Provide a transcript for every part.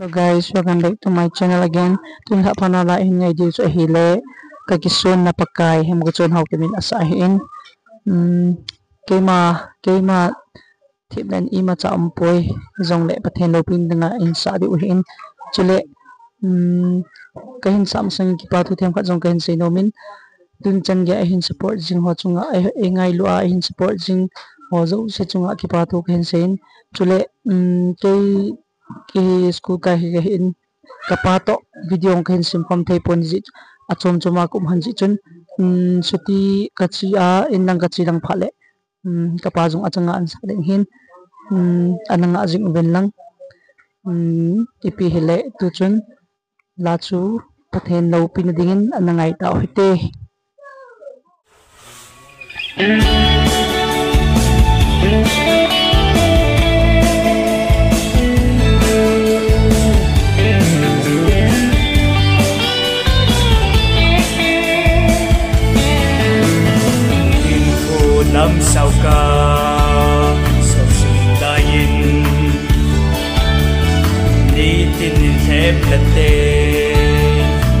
Hello guys, welcome back to my channel again. Tuwing panalain ngay dito sa hile kagisun na pagkay hem gutson haw kimin asahin. Kay ma tiplan ima cha ampoy zong le pathen lo pin nga in sa di uhin chile kahin samsung kipatu them kha zong kahin sinomin dun chan ge ahin support jing ho chunga ngai lu a ahin support jing ho zo se chunga kipatu kahin sein chule ki school ka hi in kapato video kahin simpam thei pon ji achom choma kum han ji chun suti kachi a in lang kachi lang phale kapazong achanga an sa ding hin ananga jing ven lang ipi hele tu chun la chu pathen lo pin dingin anangai ta hoite năm sao ca sao sinh dayin đi tin thép lật tê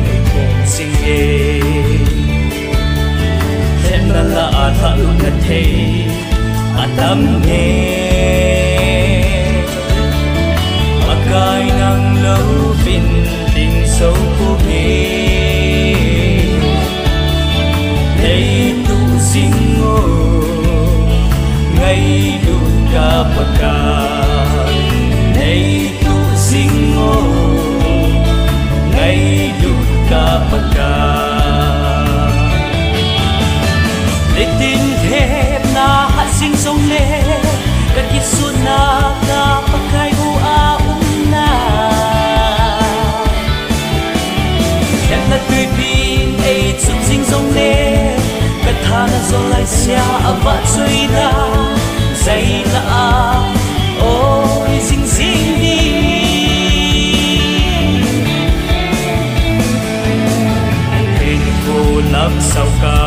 ngày cùng sinh ê thép là thả luôn lật thê tâm nghe makai nang lâu pin tình sâu của nghe đây tu sinh ngay duka pakai nei tu singo ngay duka pakai litin thep na sing song le kakisuna ka pakai a na em na tui pin ei chung sing song le kathana zolai sia ava chuina say la ôi xinh xinh đi hình cô làm sao cả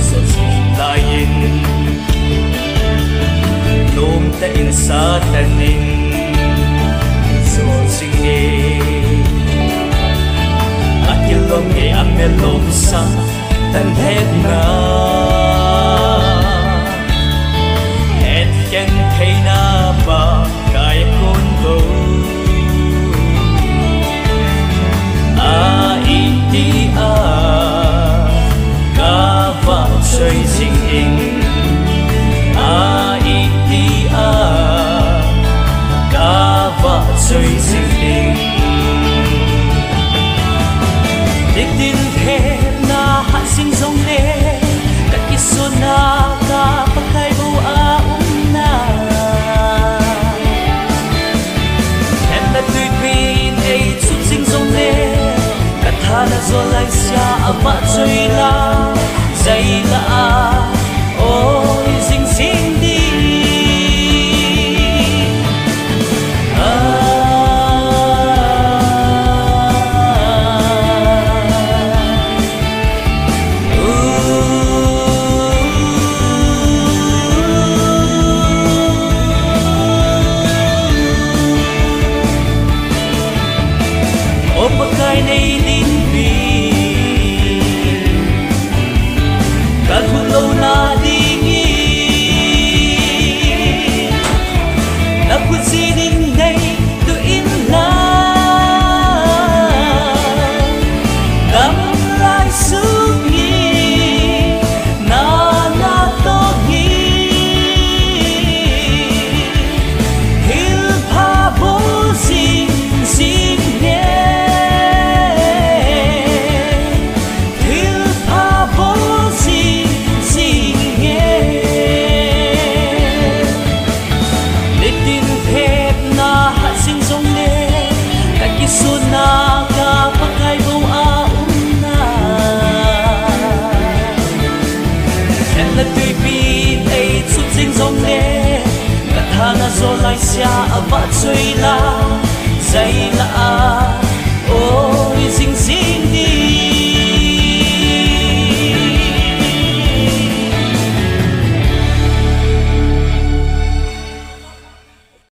sao xinh lại in nôm ta in sa ta in sao xinh đi akil long nghe am nghe lom sa tan hết na chẳng thấy na ba cái con bầu đi cả vợ chơi sinh in đi cả vợ chơi sinh in đích tin thế na hạ sinh giống nè các cái số na cả pakai bầu na zolai sia ava chuila zaila oi sing sing di o pakai nei lâu na đi na phút gì đến đây tôi in la đắm lại suốt nhì na to nhì hil pa bo xin xin nhé hil pa bo xin suna ka pakai bau a na em là tùy pin ei chút dinh dong le kathana zolai sia ava chuila zaila